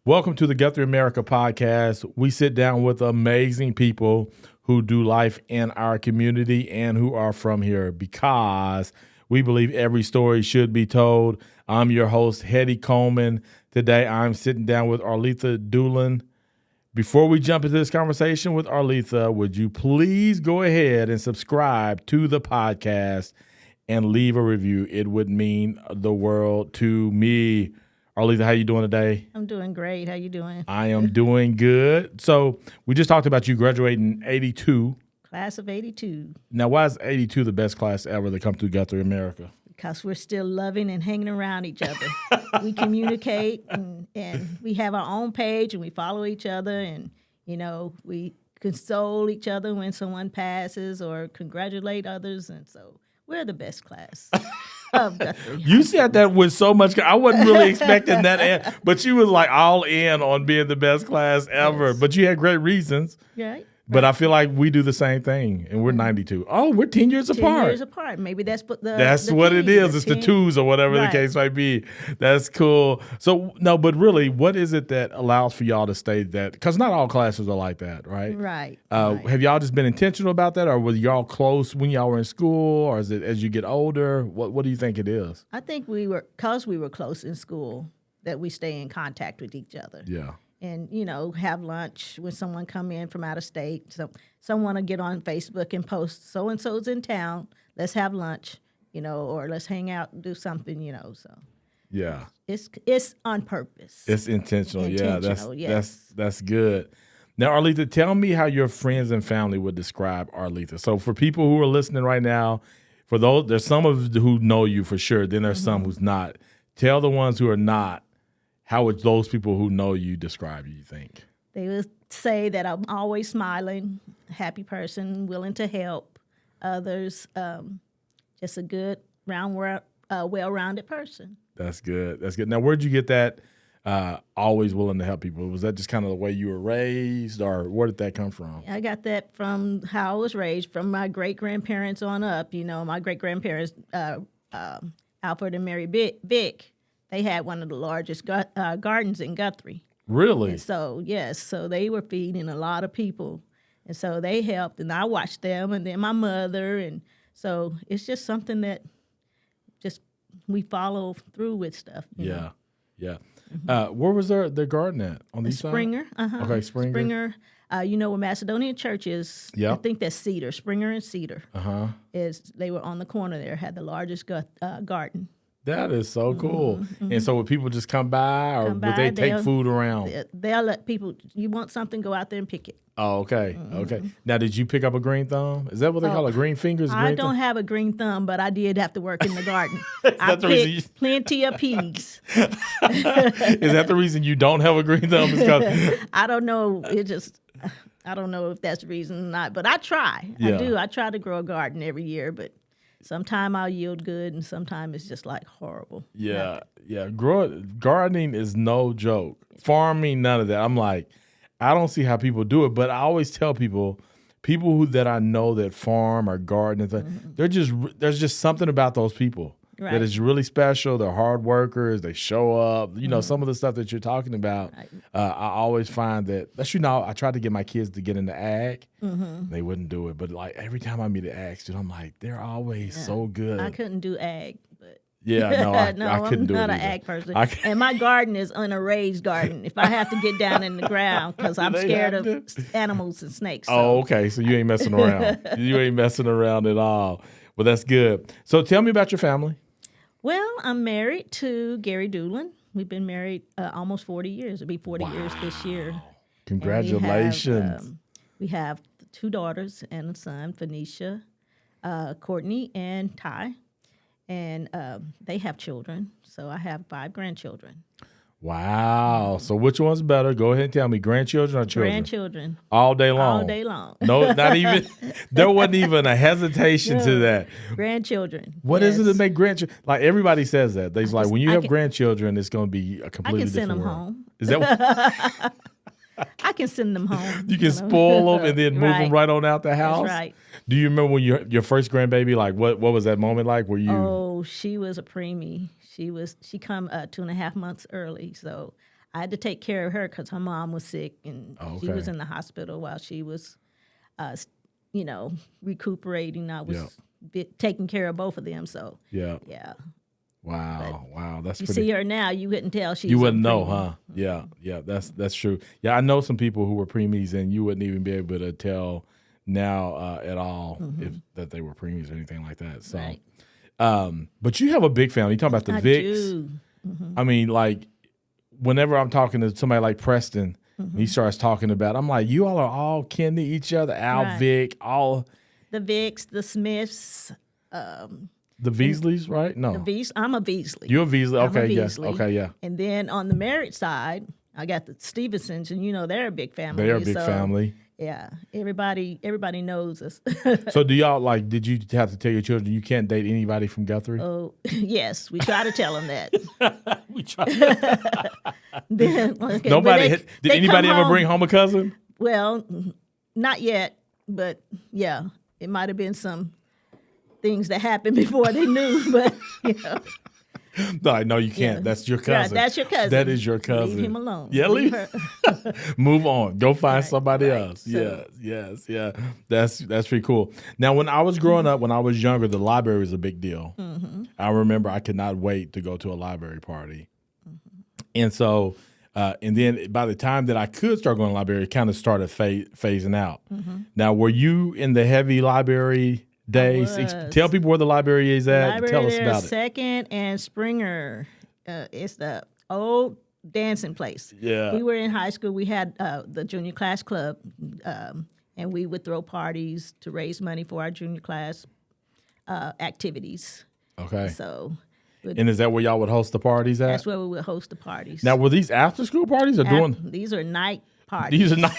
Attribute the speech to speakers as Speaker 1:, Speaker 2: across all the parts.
Speaker 1: Welcome to the GuthrieAmerica Podcast. We sit down with amazing people who do life in our community and who are from here because we believe every story should be told. I'm your host, Hetty Coleman. Today, I'm sitting down with Arletha Doolin. Before we jump into this conversation with Arletha, would you please go ahead and subscribe to the podcast and leave a review? It would mean the world to me. Arletha, how you doing today?
Speaker 2: I'm doing great. How you doing?
Speaker 1: I am doing good. So we just talked about you graduating in 82.
Speaker 2: Class of 82.
Speaker 1: Now, why is 82 the best class ever to come through GuthrieAmerica?
Speaker 2: Because we're still loving and hanging around each other. We communicate and we have our own page and we follow each other and, you know, we console each other when someone passes or congratulate others. And so we're the best class of Guthrie.
Speaker 1: You said that with so much. I wasn't really expecting that, but you was like all in on being the best class ever.
Speaker 2: Yes.
Speaker 1: But you had great reasons.
Speaker 2: Right.
Speaker 1: But I feel like we do the same thing, and we're 92. Oh, we're 10 years
Speaker 2: 10
Speaker 1: apart.
Speaker 2: years apart. Maybe that's what
Speaker 1: That's
Speaker 2: the
Speaker 1: what
Speaker 2: key,
Speaker 1: it is.
Speaker 2: the
Speaker 1: It's the
Speaker 2: 10
Speaker 1: twos or whatever the
Speaker 2: Right.
Speaker 1: case might be. That's cool. So, no, but really, what is it that allows for y'all to stay that? Because not all classes are like that, right?
Speaker 2: Right.
Speaker 1: Right. Have y'all just been intentional about that, or were y'all close when y'all were in school, or is it as you get older? What do you think it is?
Speaker 2: I think because we were close in school, that we stay in contact with each other.
Speaker 1: Yeah.
Speaker 2: And, you know, have lunch when someone come in from out of state. So someone will get on Facebook and post, so-and-so's in town, let's have lunch, you know, or let's hang out and do something, you know. So
Speaker 1: Yeah.
Speaker 2: it's on purpose.
Speaker 1: It's intentional.
Speaker 2: Intentional,
Speaker 1: Yeah,
Speaker 2: yes.
Speaker 1: that's good. Now, Arletha, tell me how your friends and family would describe Arletha. So for people who are listening right now, for those, there's some of who know you for sure, then there's some who's not. Tell the ones who are not, how would those people who know you describe you think?
Speaker 2: They would say that I'm always smiling, happy person, willing to help others, just a good, well-rounded person.
Speaker 1: That's good. That's good. Now, where'd you get that always willing to help people? Was that just kind of the way you were raised, or where did that come from?
Speaker 2: I got that from how I was raised, from my great-grandparents on up. You know, my great-grandparents, Alfred and Mary Vick, they had one of the largest gardens in Guthrie.
Speaker 1: Really?
Speaker 2: And so, yes, so they were feeding a lot of people. And so they helped, and I watched them, and then my mother. And so it's just something that just we follow through with stuff. You know?
Speaker 1: Yeah. Where was their garden at? On the east side?
Speaker 2: Springer.
Speaker 1: Okay, Springer.
Speaker 2: Springer. You know where Macedonian Church is?
Speaker 1: Yeah.
Speaker 2: I think that's Cedar. Springer and Cedar. They were on the corner there, had the largest garden.
Speaker 1: That is so cool. And so would people just come by, or would they take food around?
Speaker 2: They'll let people, you want something, go out there and pick it.
Speaker 1: Oh, okay. Okay. Now, did you pick up a green thumb? Is that what they call it? Green fingers?
Speaker 2: I don't have a green thumb, but I did have to work in the garden. I
Speaker 1: the reason
Speaker 2: picked plenty of peas.
Speaker 1: Is that the reason you don't have a green thumb?
Speaker 2: I don't know. I don't know if that's the reason or not, but I try.
Speaker 1: Yeah.
Speaker 2: I do. I try to grow a garden every year, but sometimes I'll yield good, and sometimes it's just like horrible.
Speaker 1: Yeah. Gardening is no joke. Farming, none of that. I'm like, I don't see how people do it, but I always tell people that I know that farm or garden, there's just something about those people that is really special. They're hard workers. They show up. You know, some of the stuff that you're talking about, I always find that, I tried to get my kids to get into ag. They wouldn't do it. But like every time I meet an ag student, I'm like, they're always so good.
Speaker 2: I couldn't do ag, but
Speaker 1: I couldn't do it.
Speaker 2: I'm not an ag person. And my garden is an raised garden. If I have to get down in the ground, because I'm scared of animals and snakes. So.
Speaker 1: Oh, okay. So you ain't messing around. You ain't messing around at all. Well, that's good. So tell me about your family.
Speaker 2: Well, I'm married to Gary Doolin. We've been married almost 40 years. It'll be 40 years this year.
Speaker 1: Congratulations.
Speaker 2: We have 2 daughters and a son, Phoenicia, Courtney, and Ty. And they have children, so I have 5 grandchildren.
Speaker 1: Wow. So which one's better? Go ahead and tell me. Grandchildren or children?
Speaker 2: Grandchildren.
Speaker 1: All day long?
Speaker 2: All day long.
Speaker 1: No, not even. There wasn't even a hesitation to that.
Speaker 2: Grandchildren.
Speaker 1: What is it to make grandchildren? Like everybody says that. They're like, when you have grandchildren, it's going to be a completely different world.
Speaker 2: I can send them home.
Speaker 1: Is that what?
Speaker 2: I can send them home.
Speaker 1: You can spoil them and then move them right on out the house?
Speaker 2: That's right.
Speaker 1: Do you remember when your first grandbaby, like what was that moment like? Were you?
Speaker 2: Oh, she was a preemie. She come 2.5 months early. So I had to take care of her because her mom was sick and she was
Speaker 1: Okay.
Speaker 2: in the hospital while she was, recuperating. I was taking care of both of them. So,
Speaker 1: Yeah.
Speaker 2: yeah.
Speaker 1: Wow. That's
Speaker 2: You
Speaker 1: pretty.
Speaker 2: see her now, you wouldn't tell she's
Speaker 1: You wouldn't
Speaker 2: a
Speaker 1: know,
Speaker 2: preemie.
Speaker 1: huh? Yeah. That's true. Yeah, I know some people who were preemies, and you wouldn't even be able to tell now at all if that they were preemies or anything like that. So,
Speaker 2: Right.
Speaker 1: but you have a big family. You talk about the
Speaker 2: I
Speaker 1: Vicks.
Speaker 2: do.
Speaker 1: I mean, like, whenever I'm talking to somebody like Preston, he starts talking about, I'm like, you all are all kin to each other. Al,
Speaker 2: Right.
Speaker 1: Vic, all
Speaker 2: The Vicks, the Smiths,
Speaker 1: the Beasleys, right? No,
Speaker 2: I'm a Beasley.
Speaker 1: you're a Beasley.
Speaker 2: I'm a
Speaker 1: Okay, yeah.
Speaker 2: Beasley.
Speaker 1: Okay, yeah.
Speaker 2: And then on the married side, I got the Stevensons, and they're a big family.
Speaker 1: They are a big
Speaker 2: so,
Speaker 1: family.
Speaker 2: Yeah, everybody knows us.
Speaker 1: So do y'all did you have to tell your children you can't date anybody from Guthrie?
Speaker 2: Oh, yes, we try to tell them that.
Speaker 1: We try.
Speaker 2: Then, okay,
Speaker 1: Nobody
Speaker 2: but
Speaker 1: did anybody
Speaker 2: come
Speaker 1: ever bring home a cousin?
Speaker 2: Well, not yet, but yeah, it might have been some things that happened before they knew, but
Speaker 1: No, you can't.
Speaker 2: Yeah.
Speaker 1: That's your
Speaker 2: Right,
Speaker 1: cousin.
Speaker 2: that's your cousin.
Speaker 1: That is your cousin.
Speaker 2: Leave him alone.
Speaker 1: Yeah, leave.
Speaker 2: her.
Speaker 1: Move on. Go find somebody
Speaker 2: right.
Speaker 1: else.
Speaker 2: So-
Speaker 1: Yes. That's pretty cool. Now, when I was growing up, when I was younger, the library was a big deal. I remember I could not wait to go to a library party, and so, and then by the time that I could start going to the library, it kind of started phasing out. Now, were you in the heavy library days?
Speaker 2: was.
Speaker 1: Tell people where the library is at.
Speaker 2: Library
Speaker 1: Tell us
Speaker 2: there,
Speaker 1: about it.
Speaker 2: Second and Springer. It's the old dancing place.
Speaker 1: Yeah.
Speaker 2: We were in high school. We had the junior class club, and we would throw parties to raise money for our junior class activities.
Speaker 1: Okay.
Speaker 2: So
Speaker 1: And is that where y'all would host the parties at?
Speaker 2: that's where we would host the parties.
Speaker 1: Now, were these after school parties or doing?
Speaker 2: These are night parties.
Speaker 1: These are not.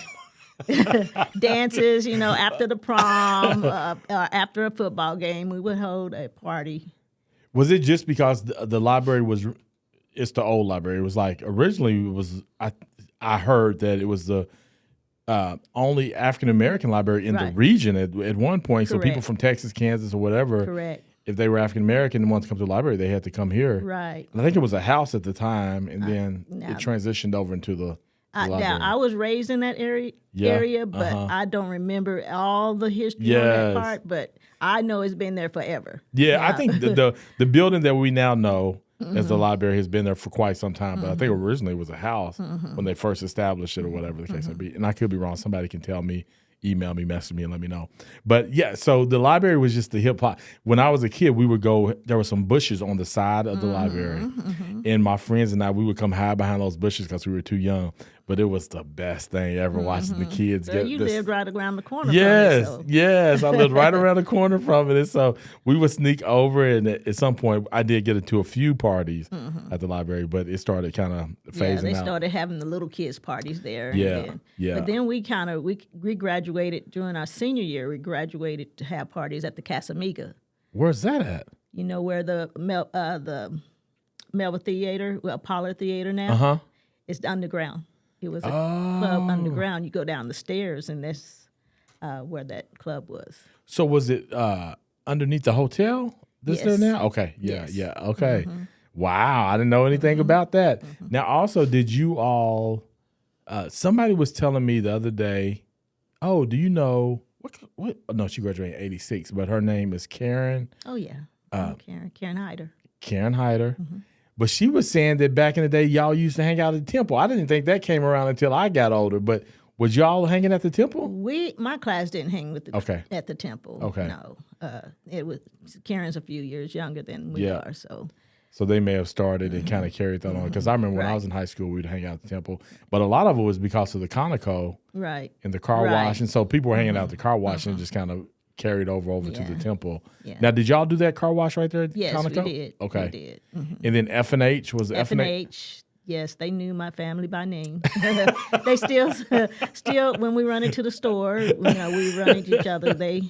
Speaker 2: Dances, after the prom, after a football game, we would hold a party.
Speaker 1: Was it just because the library was? It's the old library. It was like originally it was. I heard that it was the only African American library in the
Speaker 2: Right.
Speaker 1: region at one point. So people
Speaker 2: Correct.
Speaker 1: from Texas, Kansas, or whatever,
Speaker 2: Correct.
Speaker 1: if they were African American and wanted to come to the library, they had to come here.
Speaker 2: Right.
Speaker 1: And I think it was a house at the time, and then
Speaker 2: now-
Speaker 1: it transitioned over into the library.
Speaker 2: Now, I was raised in that area, but I don't remember all the history on that
Speaker 1: Yes.
Speaker 2: part, but I know it's been there forever.
Speaker 1: Yeah, I think the building that we now know as the library has been there for quite some time. But I think originally it was a house when they first established it or whatever the case may be. And I could be wrong. Somebody can tell me, email me, message me, and let me know. But yeah, so the library was just the hip hop. When I was a kid, we would go, there were some bushes on the side of the library. And my friends and I, we would come hide behind those bushes because we were too young. But it was the best thing ever watching the kids
Speaker 2: So
Speaker 1: get
Speaker 2: you
Speaker 1: this.
Speaker 2: lived right around the corner
Speaker 1: Yes,
Speaker 2: from it. So.
Speaker 1: yes. I lived right around the corner from it. And so we would sneak over. And at some point, I did get into a few parties at the library, but it started kind of phasing
Speaker 2: Yeah, they
Speaker 1: out.
Speaker 2: started having the little kids parties there. and
Speaker 1: Yeah,
Speaker 2: then-
Speaker 1: yeah.
Speaker 2: But then we graduated during our senior year. We graduated to have parties at the Casamiga.
Speaker 1: Where's that at?
Speaker 2: You know where the Melva Theater, Pollard Theater now.
Speaker 1: Uh-huh.
Speaker 2: It's underground. It was a club underground. You go down the stairs, and that's where that club was.
Speaker 1: So was it underneath the hotel that's there
Speaker 2: Yes.
Speaker 1: now? Okay. Yeah,
Speaker 2: Yes.
Speaker 1: yeah. Okay. Wow. I didn't know anything about that. Now, also, did you all, somebody was telling me the other day, oh, do you know, what? No, she graduated in 86, but her name is Karen.
Speaker 2: Oh yeah, Karen Hyder.
Speaker 1: Karen Hyder. But she was saying that back in the day, y'all used to hang out at the temple. I didn't think that came around until I got older. But was y'all hanging at the temple?
Speaker 2: My class didn't hang with at the temple.
Speaker 1: Okay.
Speaker 2: No, it was Karen's a few years younger than we
Speaker 1: Yeah.
Speaker 2: are. So
Speaker 1: So they may have started and kind of carried that on. Because I remember when I
Speaker 2: Right.
Speaker 1: was in high school, we'd hang out at the temple. But a lot of it was because of the Conoco
Speaker 2: right.
Speaker 1: and the car
Speaker 2: Right.
Speaker 1: wash. And so people were hanging out at the car wash and just kind of carried over to the
Speaker 2: Yeah.
Speaker 1: temple.
Speaker 2: Yeah.
Speaker 1: Now, did y'all do that car wash right there at
Speaker 2: Yes,
Speaker 1: Conoco?
Speaker 2: we did.
Speaker 1: Okay.
Speaker 2: We did.
Speaker 1: And then F&H was
Speaker 2: F&H. Yes, they knew my family by name. They still when we run into the store, we run into each other. They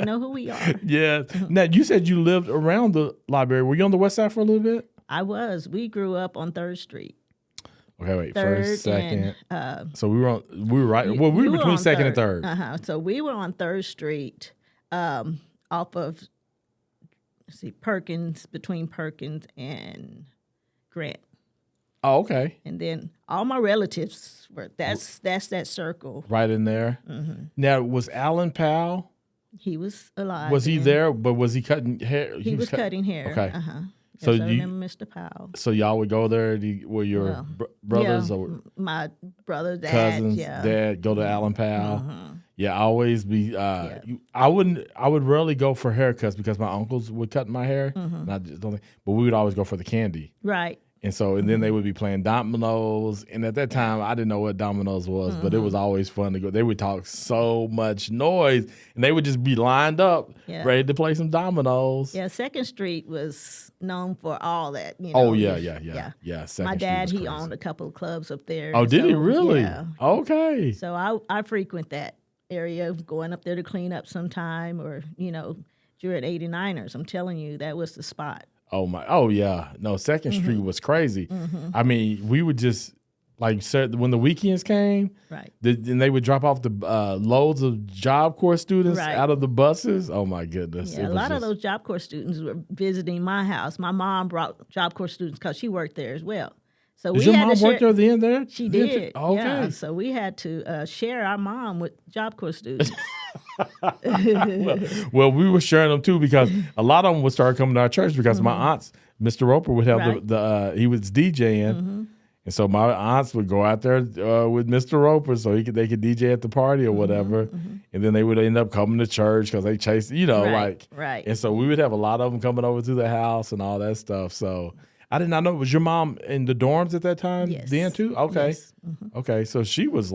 Speaker 2: know who we are.
Speaker 1: Yeah. Now, you said you lived around the library. Were you on the west side for a little bit?
Speaker 2: I was. We grew up on 3rd Street.
Speaker 1: Okay, wait.
Speaker 2: Third
Speaker 1: First, second.
Speaker 2: and
Speaker 1: So we were right. Well, we were between
Speaker 2: on
Speaker 1: second and third.
Speaker 2: So we were on 3rd Street, off of Perkins, between Perkins and Grant.
Speaker 1: Oh, okay.
Speaker 2: And then all my relatives were, that's that circle.
Speaker 1: Right in there.
Speaker 2: Mm-hmm.
Speaker 1: Now, was Alan Powell?
Speaker 2: He was alive.
Speaker 1: Was he
Speaker 2: then.
Speaker 1: there? But was he cutting hair?
Speaker 2: He was cutting hair.
Speaker 1: Okay.
Speaker 2: Uh-huh.
Speaker 1: So
Speaker 2: Yes, I remember Mr. Powell.
Speaker 1: So y'all would go there? Were your brothers or
Speaker 2: my brother, dad,
Speaker 1: cousins,
Speaker 2: yeah.
Speaker 1: dad go to Alan Powell?
Speaker 2: Mm-hmm.
Speaker 1: Yeah, I always be. I would rarely go for haircuts because my uncles would cut my hair. And I just don't. But we would always go for the candy.
Speaker 2: Right.
Speaker 1: And then they would be playing dominoes. And at that time, I didn't know what dominoes was, but it was always fun to go. They would talk so much noise, and they would just be lined up, ready to play some dominoes.
Speaker 2: Yeah, 2nd Street was known for all that. You know?
Speaker 1: Oh, yeah. 2nd
Speaker 2: My dad,
Speaker 1: Street
Speaker 2: he
Speaker 1: was crazy.
Speaker 2: owned a couple of clubs up there.
Speaker 1: Oh, did he really?
Speaker 2: Yeah.
Speaker 1: Okay.
Speaker 2: So I frequent that area, going up there to clean up sometime, or, during 89ers. I'm telling you, that was the spot.
Speaker 1: Oh yeah. No, 2nd Street was crazy. I mean, we would just when the weekends came,
Speaker 2: right?
Speaker 1: Then they would drop off the loads of Job Corps students out of the buses. Oh my goodness!
Speaker 2: Yeah, a lot of those Job Corps students were visiting my house. My mom brought Job Corps students because she worked there as well. So
Speaker 1: Did your mom work there then? There
Speaker 2: she did.
Speaker 1: Okay.
Speaker 2: Yeah, so we had to share our mom with Job Corps students.
Speaker 1: well, we were sharing them too because a lot of them would start coming to our church because my aunts, Mr. Roper would have he was DJing, and so my aunts would go out there with Mr. Roper so they could DJ at the party or whatever, and then they would end up coming to church because they chased,
Speaker 2: right.
Speaker 1: And so we would have a lot of them coming over to the house and all that stuff. So I did not know. Was your mom in the dorms at that time?
Speaker 2: Yes.
Speaker 1: Then too? Okay.
Speaker 2: Yes.
Speaker 1: Okay. So she was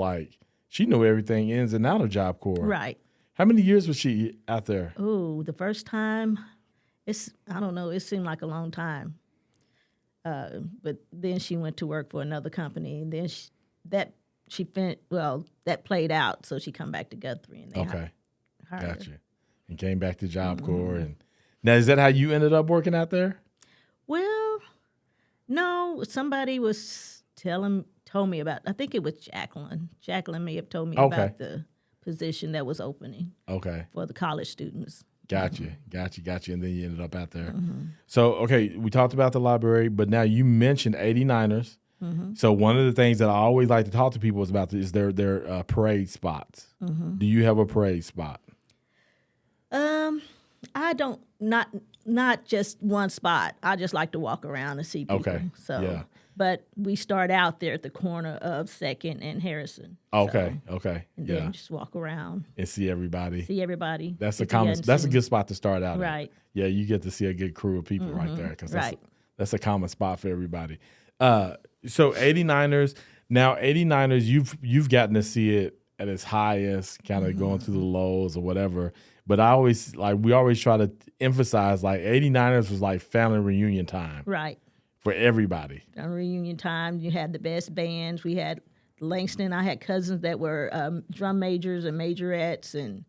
Speaker 1: she knew everything ins and out of Job Corps.
Speaker 2: Right.
Speaker 1: How many years was she out there?
Speaker 2: Oh, the first time, I don't know, it seemed like a long time. But then she went to work for another company, and then that played out, so she come back to Guthrie, and they hired her.
Speaker 1: Gotcha. And came back to Job Corps. And now, is that how you ended up working out there?
Speaker 2: Well, no, somebody was told me about, I think it was Jacqueline. Jacqueline may have told me about the position that was opening for the college students.
Speaker 1: Gotcha. And then you ended up out there. So, okay, we talked about the library, but now you mentioned 89ers. So one of the things that I always like to talk to people about is their parade spots. Do you have a parade spot?
Speaker 2: I don't, not just one spot. I just like to walk around and see people.
Speaker 1: Okay.
Speaker 2: So, but we start out there at the corner of 2nd and Harrison.
Speaker 1: Okay.
Speaker 2: And then just walk around
Speaker 1: and see everybody. That's that's a good spot to start out
Speaker 2: right.
Speaker 1: at. Yeah, you get to see a good crew of people right there because that's a common spot for everybody. So 89ers. Now 89ers, you've gotten to see it at its highest, kind of going through the lows or whatever. But we always try to emphasize 89ers was family reunion time.
Speaker 2: Right.
Speaker 1: For everybody.
Speaker 2: On reunion time, you had the best bands. We had Langston. I had cousins that were drum majors and majorettes, and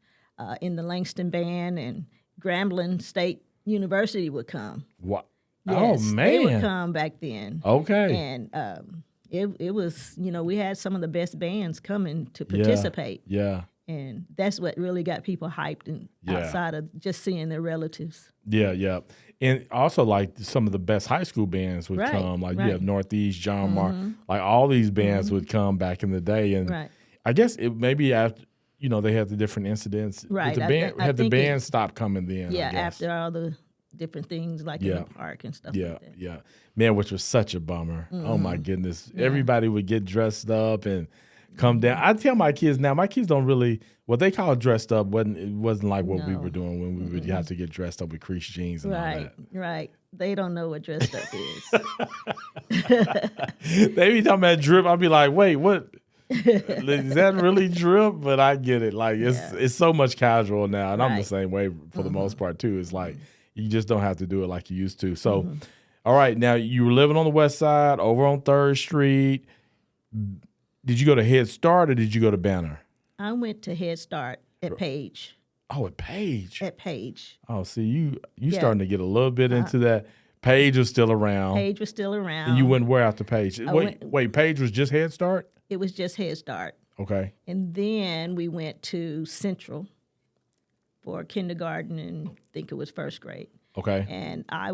Speaker 2: in the Langston band, and Grambling State University would come.
Speaker 1: What?
Speaker 2: Yes,
Speaker 1: oh man,
Speaker 2: they would come back then.
Speaker 1: Okay,
Speaker 2: and it was we had some of the best bands coming to participate.
Speaker 1: Yeah.
Speaker 2: And that's what really got people hyped and outside of just seeing their relatives.
Speaker 1: Yeah. And also, some of the best high school bands would come. You have Northeast, John Mark. All these bands would come back in the day. And I guess it maybe after, they had the different incidents.
Speaker 2: Right.
Speaker 1: The band stopped coming then.
Speaker 2: Yeah, after all the different things in the park and stuff like that.
Speaker 1: Yeah. Man, which was such a bummer. Oh, my goodness. Yeah. Everybody would get dressed up and come down. I tell my kids now, my kids don't really, what they call dressed up wasn't like what we were doing when we would have to get dressed up with creased jeans and all that.
Speaker 2: Right. They don't know what dressed up is.
Speaker 1: They be talking about drip. I'll be like, wait, what? Is that really drip? But I get it. It's so much casual now. And I'm the same way for the most part too. It's you just don't have to do it like you used to. So, all right, now you were living on the west side over on 3rd Street. Did you go to Head Start or did you go to Banner?
Speaker 2: I went to Head Start at Page.
Speaker 1: Oh, at Page.
Speaker 2: At Page.
Speaker 1: Oh, see, you starting to get a little bit into that. Page was still around.
Speaker 2: Page was still around.
Speaker 1: And you went where after Page? Wait, Page was just Head Start?
Speaker 2: It was just Head Start.
Speaker 1: Okay.
Speaker 2: And then we went to Central for kindergarten and I think it was 1st grade.
Speaker 1: Okay.
Speaker 2: And I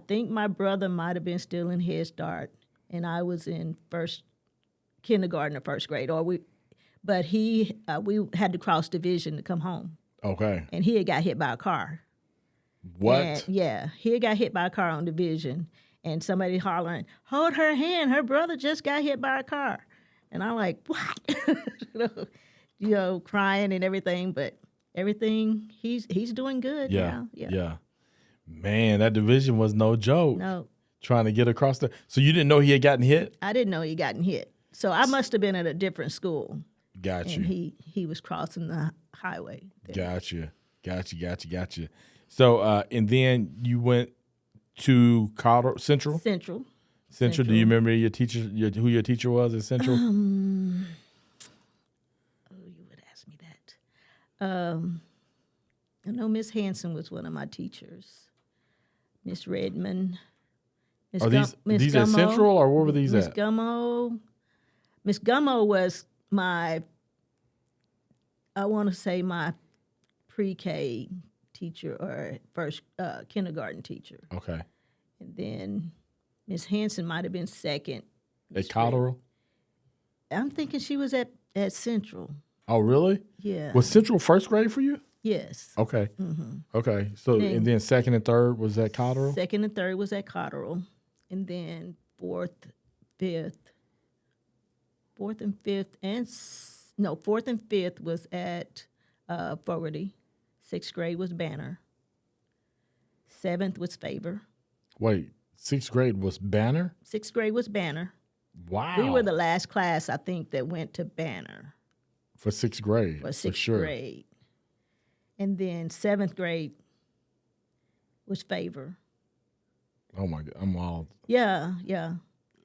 Speaker 2: think my brother might have been still in Head Start. and I was in kindergarten or first grade. But we had to cross division to come home,
Speaker 1: Okay.
Speaker 2: and he had got hit by a car.
Speaker 1: What?
Speaker 2: And, yeah, he had got hit by a car on division, and somebody hollering, "Hold her hand! Her brother just got hit by a car." And I'm like, "What?" Crying and everything, but everything he's doing good now.
Speaker 1: Yeah. Man, that division was no joke.
Speaker 2: No,
Speaker 1: Trying to get across the. So you didn't know he had gotten hit?
Speaker 2: I didn't know he gotten hit. So I must have been at a different school.
Speaker 1: Got you.
Speaker 2: And he was crossing the highway.
Speaker 1: Got you. So and then you went to Central.
Speaker 2: Central.
Speaker 1: Do you remember your teacher? Who your teacher was at Central?
Speaker 2: You would ask me that. I know Miss Hanson was one of my teachers. Miss Redmond.
Speaker 1: Are these at Central, or where were these
Speaker 2: Miss
Speaker 1: at?
Speaker 2: Gummo. Miss Gummo was my pre-K teacher or first kindergarten teacher.
Speaker 1: Okay.
Speaker 2: And then Miss Hanson might have been second.
Speaker 1: At Cotterell?
Speaker 2: I'm thinking she was at Central.
Speaker 1: Oh, really?
Speaker 2: Yeah.
Speaker 1: Was Central first grade for you?
Speaker 2: Yes.
Speaker 1: Okay. Mm-hmm. Okay. So and then second and third was at Cotterell?
Speaker 2: Second and third was at Cotterell. And then fourth and fifth was at Fogarty. Sixth grade was Banner. Seventh was Faber.
Speaker 1: Wait, sixth grade was Banner?
Speaker 2: Sixth grade was Banner.
Speaker 1: Wow.
Speaker 2: We were the last class, I think, that went to Banner.
Speaker 1: For sixth grade.
Speaker 2: For sixth
Speaker 1: sure.
Speaker 2: grade. And then seventh grade was Faber.
Speaker 1: Oh my God, I'm all.
Speaker 2: Yeah.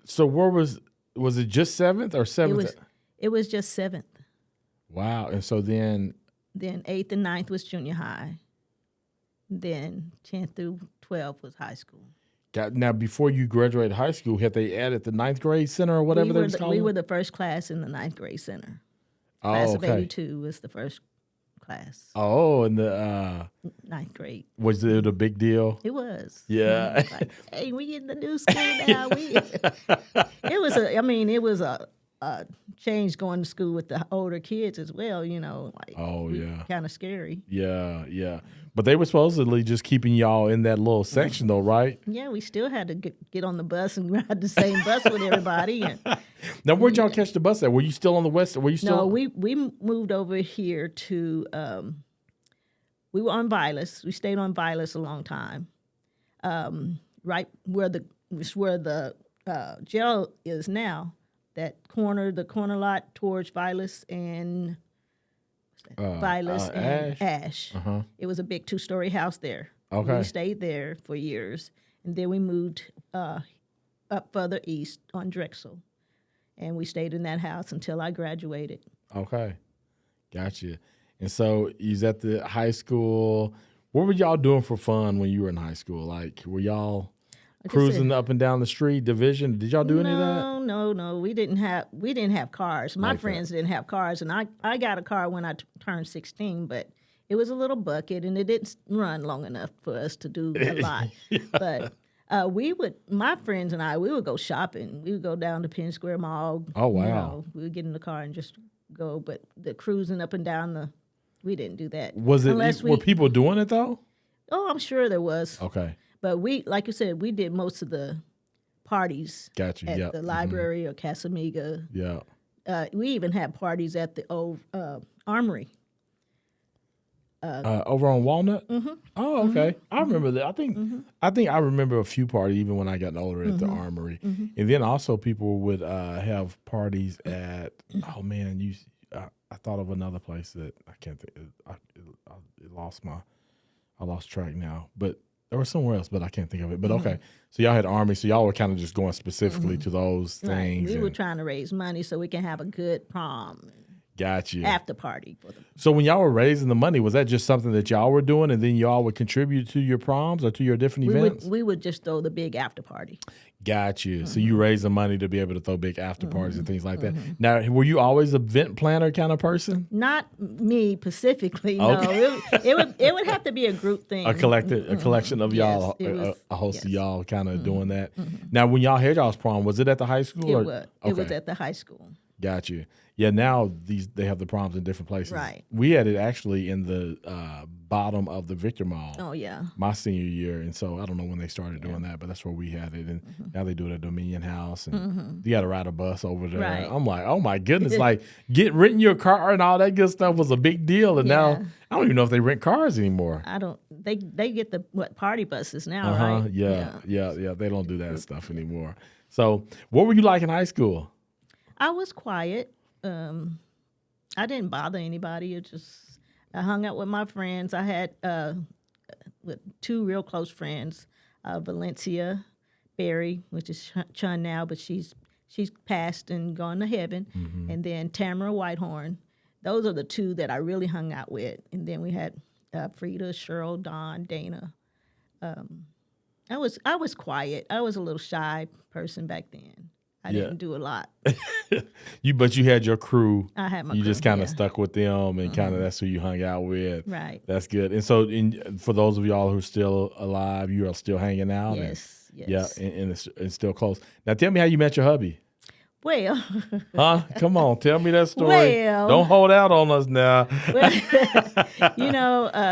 Speaker 1: So where was it just seventh or seventh?
Speaker 2: It was just seventh.
Speaker 1: Wow. And so then
Speaker 2: 8th and 9th was junior high. Then 10th through 12th was high school.
Speaker 1: Now, before you graduated high school, had they added the ninth grade center or whatever they was called?
Speaker 2: We were the first class in the ninth grade center.
Speaker 1: Oh,
Speaker 2: Class
Speaker 1: okay.
Speaker 2: of 82 was the first class.
Speaker 1: Oh, and the
Speaker 2: ninth grade.
Speaker 1: was it a big deal?
Speaker 2: It was.
Speaker 1: Yeah.
Speaker 2: Like, hey, we in the new school now. It was a change going to school with the older kids as well. Kind of scary.
Speaker 1: Yeah. But they were supposedly just keeping y'all in that little section, though, right?
Speaker 2: Yeah, we still had to get on the bus and ride the same bus with everybody. And
Speaker 1: now, where'd y'all catch the bus at? Were you still on the west? Were you still?
Speaker 2: No, we moved over here to. We were on Vilas. We stayed on Vilas a long time. Right where the jail is now. The corner lot towards Vilas and Ash.
Speaker 1: Uh-huh.
Speaker 2: It was a big 2-story house there.
Speaker 1: Okay.
Speaker 2: We stayed there for years, and then we moved up further east on Drexel, and we stayed in that house until I graduated.
Speaker 1: Okay, gotcha. And so you was at the high school. What were y'all doing for fun when you were in high school? Like, were y'all cruising up and down the street, division? Did y'all do any of that?
Speaker 2: No. We didn't have cars. My friends didn't have cars, and I got a car when I turned 16, but it was a little bucket, and it didn't run long enough for us to do a lot. But my friends and I, we would go shopping. We would go down to Penn Square Mall.
Speaker 1: Oh, wow.
Speaker 2: We would get in the car and just go, but the cruising up and down we didn't do that.
Speaker 1: Were people doing it, though?
Speaker 2: Oh, I'm sure there was.
Speaker 1: Okay.
Speaker 2: But we, like you said, we did most of the parties at the library or Casamiga.
Speaker 1: Yeah.
Speaker 2: We even had parties at the old Armory.
Speaker 1: Over on Walnut?
Speaker 2: Mm-hmm.
Speaker 1: Oh, okay. Mm-hmm. I remember that. I think I remember a few parties even when I got older at the Armory. Mm-hmm. And then also people would have parties at, oh man, I thought of another place that I can't think. I lost track now. But there was somewhere else, but I can't think of it. But okay, so y'all had Army, so y'all were kind of just going specifically to those things.
Speaker 2: Right. We were trying to raise money so we can have a good prom.
Speaker 1: Got you.
Speaker 2: after party for them.
Speaker 1: So when y'all were raising the money, was that just something that y'all were doing, and then y'all would contribute to your proms or to your different events?
Speaker 2: We would just throw the big after party.
Speaker 1: Got you. So you raised the money to be able to throw big after parties and things like that. Now, were you always a event planner kind of person?
Speaker 2: Not me specifically. No, it would have to be a group thing.
Speaker 1: A collection of y'all,
Speaker 2: Yes, it was,
Speaker 1: a host of y'all kind of doing that. Now, when y'all had y'all's prom, was it at the high school?
Speaker 2: It was at the high school.
Speaker 1: Got you. Yeah, now they have the proms in different places.
Speaker 2: Right.
Speaker 1: We had it actually in the bottom of the Victor Mall.
Speaker 2: Oh, yeah.
Speaker 1: My senior year, and so I don't know when they started doing that, but that's where we had it, and now they do it at Dominion House, and you got to ride a bus over there.
Speaker 2: Right.
Speaker 1: I'm like, oh my goodness, like renting your car and all that good stuff was a big deal, and now I don't even know if they rent cars anymore.
Speaker 2: I don't. They get the party buses now, right?
Speaker 1: Yeah. They don't do that stuff anymore. So, what were you like in high school?
Speaker 2: I was quiet. I didn't bother anybody. I hung out with my friends. I had with two real close friends, Valencia Berry, which is Chun now, but she's passed and gone to heaven, and then Tamara Whitehorn. Those are the two that I really hung out with. And then we had Frida, Cheryl, Dawn, Dana. I was quiet. I was a little shy person back then. I didn't do a lot.
Speaker 1: But you had your crew.
Speaker 2: I had my
Speaker 1: You
Speaker 2: crew,
Speaker 1: just kind of stuck with them, and kind of that's who you hung out with.
Speaker 2: Right.
Speaker 1: That's good. And so, for those of y'all who are still alive, you are still hanging out.
Speaker 2: Yes.
Speaker 1: Yeah, and it's still close. Now, tell me how you met your hubby.
Speaker 2: Well,
Speaker 1: Huh? Come on, tell me that story.
Speaker 2: Well,
Speaker 1: don't hold out on us now.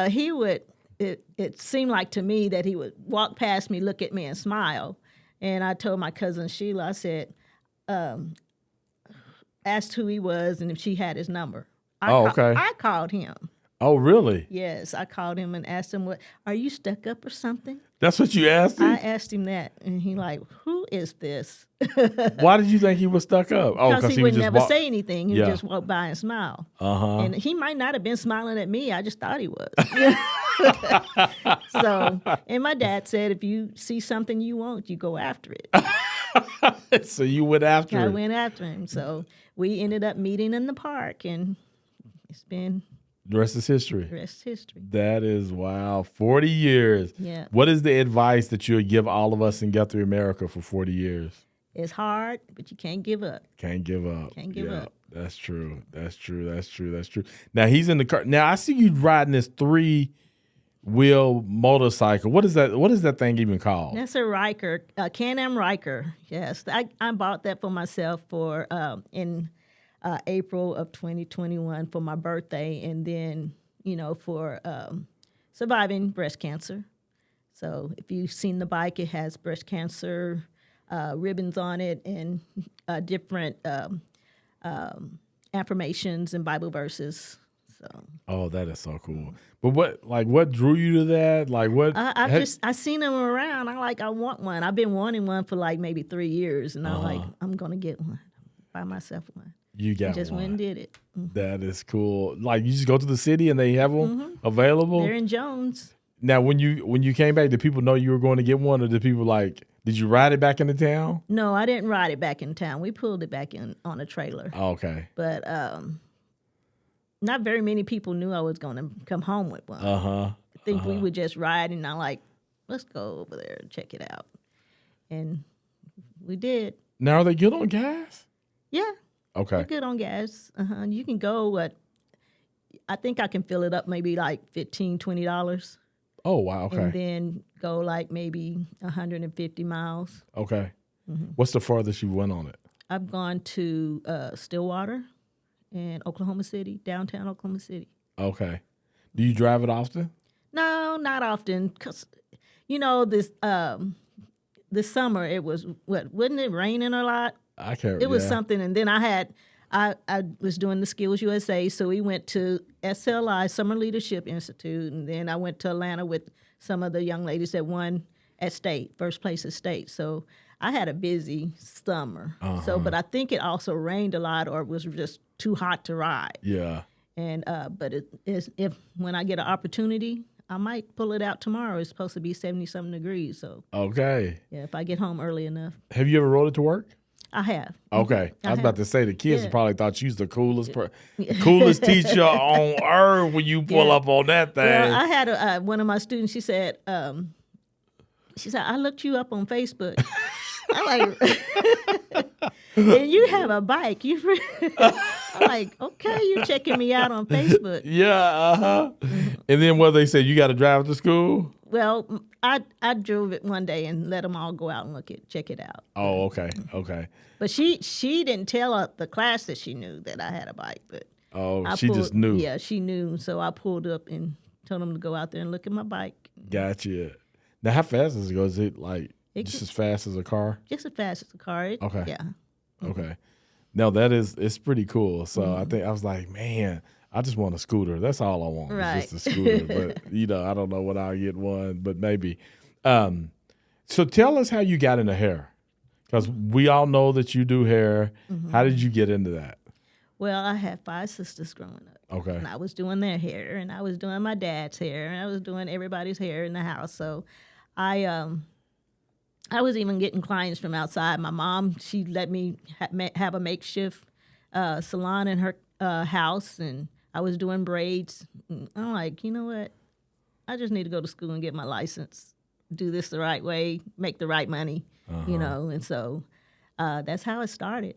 Speaker 2: he would. It seemed like to me that he would walk past me, look at me, and smile. And I told my cousin Sheila, I said, asked who he was and if she had his number.
Speaker 1: Okay.
Speaker 2: I called him.
Speaker 1: Oh, really?
Speaker 2: Yes, I called him and asked him, are you stuck up or something?
Speaker 1: That's what you asked him?
Speaker 2: I asked him that, and he like, who is this?
Speaker 1: Why did you think he was stuck up? Oh,
Speaker 2: because he would never say anything. He would
Speaker 1: Yeah.
Speaker 2: just walk by and smile.
Speaker 1: Uh-huh.
Speaker 2: And he might not have been smiling at me. I just thought he was. So, and my dad said, if you see something you want, you go after it.
Speaker 1: So you went after
Speaker 2: I
Speaker 1: him.
Speaker 2: went after him. So we ended up meeting in the park, and it's been
Speaker 1: The rest is history.
Speaker 2: history.
Speaker 1: That is, wow, 40 years.
Speaker 2: Yeah.
Speaker 1: What is the advice that you would give all of us in Guthrie America for 40 years?
Speaker 2: It's hard, but you can't give up.
Speaker 1: Can't give up.
Speaker 2: Can't give up.
Speaker 1: That's true. That's true. Now, he's in the car. Now, I see you riding this 3-wheel motorcycle. What is that? What is that thing even called?
Speaker 2: That's a Riker, Can-Am Riker. Yes, I bought that for myself for in April of 2021 for my birthday, and then for surviving breast cancer. So if you've seen the bike, it has breast cancer ribbons on it and different affirmations and Bible verses. So.
Speaker 1: Oh, that is so cool. But what drew you to that? Like what?
Speaker 2: I seen them around. I want one. I've been wanting one for like maybe 3 years, and I'm gonna get one. Buy myself one.
Speaker 1: You got
Speaker 2: just
Speaker 1: one.
Speaker 2: went and did it. Mm-hmm.
Speaker 1: That is cool. Like you just go to the city and they have them available.
Speaker 2: They're in Jones.
Speaker 1: Now, when you came back, did people know you were going to get one, or did people did you ride it back into town?
Speaker 2: No, I didn't ride it back in town. We pulled it back in on a trailer.
Speaker 1: Oh, okay.
Speaker 2: But not very many people knew I was going to come home with one. I think we would just ride, and let's go over there and check it out. And we did.
Speaker 1: Now, are they good on gas?
Speaker 2: Yeah.
Speaker 1: Okay.
Speaker 2: They're good on gas. You can go, I think I can fill it up maybe like $15, $20.
Speaker 1: Oh, wow. Okay.
Speaker 2: And then go like maybe 150 miles.
Speaker 1: Okay. What's the farthest you went on it?
Speaker 2: I've gone to Stillwater and Oklahoma City, downtown Oklahoma City.
Speaker 1: Okay. Do you drive it often? No,
Speaker 2: not often, because this summer it was wasn't it raining a lot?
Speaker 1: I can't.
Speaker 2: It was something, and then I was doing the Skills USA, so we went to SLI, Summer Leadership Institute, and then I went to Atlanta with some of the young ladies that won at state, first place at state. So I had a busy summer. So, but I think it also rained a lot, or it was just too hot to ride.
Speaker 1: Yeah.
Speaker 2: And but if when I get an opportunity, I might pull it out tomorrow. It's supposed to be 70-something degrees. So
Speaker 1: Okay.
Speaker 2: yeah, if I get home early enough.
Speaker 1: Have you ever rode it to work?
Speaker 2: I have.
Speaker 1: Okay. I was about to say the kids probably thought you was the coolest coolest teacher on earth when you pull up on that thing.
Speaker 2: Well, I had one of my students, she said, I looked you up on Facebook. I'm like, and you have a bike. I'm like, okay, you're checking me out on Facebook.
Speaker 1: Yeah, And then what they said, you got to drive to school?
Speaker 2: Well, I drove it one day and let them all go out and check it out.
Speaker 1: Oh, okay.
Speaker 2: But she didn't tell the class that she knew that I had a bike. But
Speaker 1: she just knew.
Speaker 2: Yeah, she knew. So I pulled up and told them to go out there and look at my bike.
Speaker 1: Gotcha. Now, how fast does it go? Is it like just as fast as a car?
Speaker 2: Just as fast as a car.
Speaker 1: Okay.
Speaker 2: Yeah.
Speaker 1: Okay. No, it's pretty cool. So I was like, man, I just want a scooter. That's all I want.
Speaker 2: Right.
Speaker 1: It's just a scooter. But, I don't know when I'll get one, but maybe. So tell us how you got into hair. Because we all know that you do hair. How did you get into that?
Speaker 2: Well, I had 5 sisters growing up.
Speaker 1: Okay.
Speaker 2: And I was doing their hair, and I was doing my dad's hair, and I was doing everybody's hair in the house. So I was even getting clients from outside. My mom, she let me have a makeshift salon in her house, and I was doing braids. And I'm like, you know what? I just need to go to school and get my license, do this the right way, make the right money, And so that's how it started.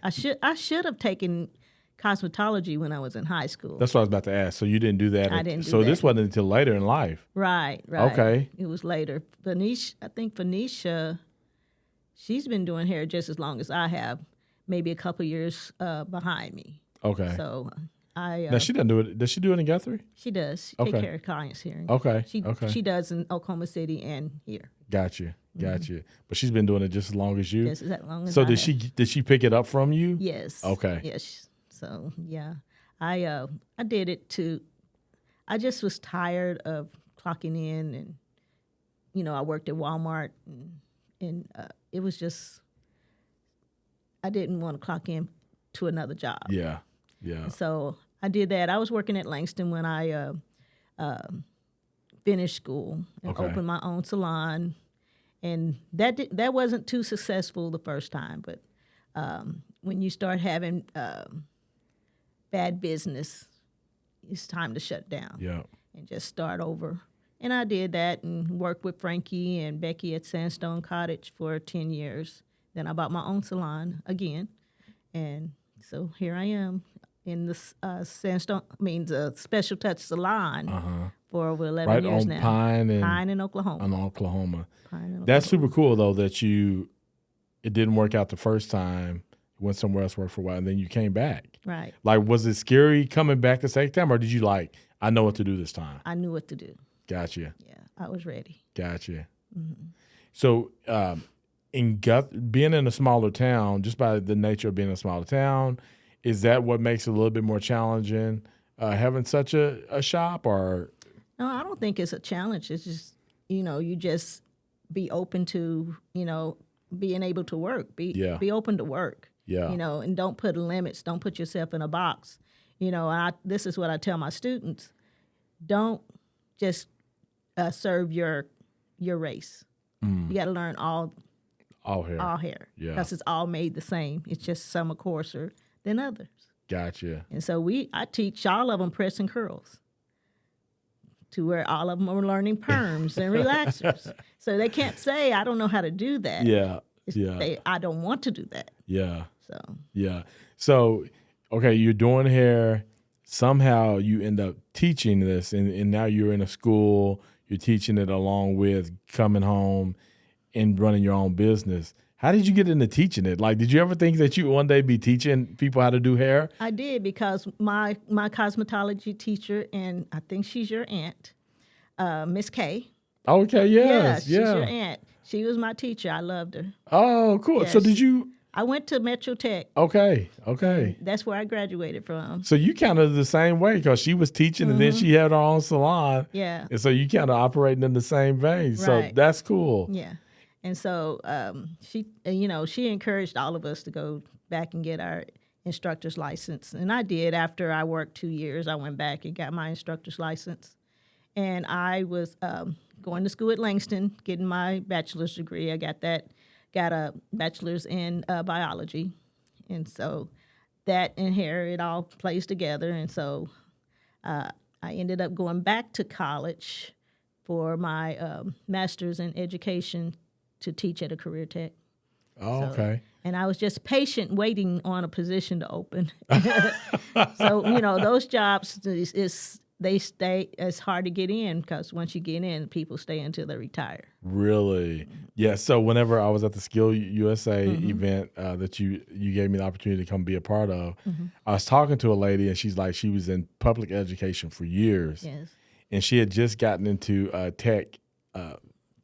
Speaker 2: I should have taken cosmetology when I was in high school.
Speaker 1: That's what I was about to ask. So you didn't do that?
Speaker 2: I didn't do
Speaker 1: so
Speaker 2: that.
Speaker 1: This wasn't until later in life?
Speaker 2: Right.
Speaker 1: Okay.
Speaker 2: It was later. Phoenicia, she's been doing hair just as long as I have, maybe a couple years behind me.
Speaker 1: Okay.
Speaker 2: So
Speaker 1: now she doesn't do it. Does she do it in Guthrie?
Speaker 2: She does. She takes care of clients here.
Speaker 1: Okay.
Speaker 2: She does in Oklahoma City and here.
Speaker 1: Gotcha. But she's been doing it just as long as you.
Speaker 2: Just as long as
Speaker 1: So
Speaker 2: I
Speaker 1: did
Speaker 2: have.
Speaker 1: she pick it up from you?
Speaker 2: Yes.
Speaker 1: Okay.
Speaker 2: Yes. So yeah, I did it I just was tired of clocking in, and I worked at Walmart, and it was just I didn't want to clock in to another job.
Speaker 1: Yeah.
Speaker 2: So I did that. I was working at Langston when I finished school and opened my own salon, and that wasn't too successful the first time. But when you start having bad business, it's time to shut down.
Speaker 1: Yeah.
Speaker 2: And just start over. And I did that and worked with Frankie and Becky at Sandstone Cottage for 10 years. Then I bought my own salon again, and so here I am in the Special Touch Salon for over 11 years
Speaker 1: on
Speaker 2: now.
Speaker 1: Pine
Speaker 2: in Oklahoma.
Speaker 1: In Oklahoma.
Speaker 2: Pine in Oklahoma.
Speaker 1: That's super cool though that it didn't work out the first time. You went somewhere else, worked for a while, and then you came back.
Speaker 2: Right.
Speaker 1: Like, was it scary coming back the second time, or did you I know what to do this time?
Speaker 2: I knew what to do.
Speaker 1: Gotcha.
Speaker 2: Yeah, I was ready.
Speaker 1: Gotcha. Mm-hmm. So, being in a smaller town, just by the nature of being a smaller town, is that what makes it a little bit more challenging having such a shop? Or
Speaker 2: no, I don't think it's a challenge. It's just you just be open to being able to work. Be open to work.
Speaker 1: Yeah.
Speaker 2: And don't put limits. Don't put yourself in a box. This is what I tell my students: don't just serve your race. You got to learn all hair.
Speaker 1: Yeah.
Speaker 2: Because it's all made the same. It's just some are coarser than others.
Speaker 1: Gotcha.
Speaker 2: And so I teach all of them press and curls, to where all of them are learning perms and relaxers. So they can't say, I don't know how to do that.
Speaker 1: Yeah.
Speaker 2: I don't want to do that.
Speaker 1: Yeah.
Speaker 2: So.
Speaker 1: Yeah. So, okay, you're doing hair. Somehow you end up teaching this, and now you're in a school. You're teaching it along with coming home and running your own business. How did you get into teaching it? Like, did you ever think that you would one day be teaching people how to do hair?
Speaker 2: I did, because my cosmetology teacher, and I think she's your aunt, Miss Kay.
Speaker 1: Okay, yes.
Speaker 2: She's your aunt. She was my teacher. I loved her.
Speaker 1: Oh, cool.
Speaker 2: Yes.
Speaker 1: So did you?
Speaker 2: I went to Metro Tech.
Speaker 1: Okay.
Speaker 2: That's where I graduated from.
Speaker 1: So you kind of the same way, because she was teaching and then she had her own salon.
Speaker 2: Yeah.
Speaker 1: And so you kind of operating in the same vein. So
Speaker 2: Right.
Speaker 1: that's cool.
Speaker 2: Yeah. And so she encouraged all of us to go back and get our instructor's license. And I did. After I worked 2 years, I went back and got my instructor's license. And I was going to school at Langston, getting my bachelor's degree. I got that got a bachelor's in biology, and so that and hair, it all plays together. And so I ended up going back to college for my master's in education to teach at a career tech.
Speaker 1: Oh, okay.
Speaker 2: And I was just patient waiting on a position to open. So, you know, those jobs, it's hard to get in because once you get in, people stay until they retire.
Speaker 1: Really? Yeah. So whenever I was at the Skill USA event that you gave me the opportunity to come be a part of, I was talking to a lady and she's like, she was in public education for years.
Speaker 2: Yes.
Speaker 1: And she had just gotten into tech,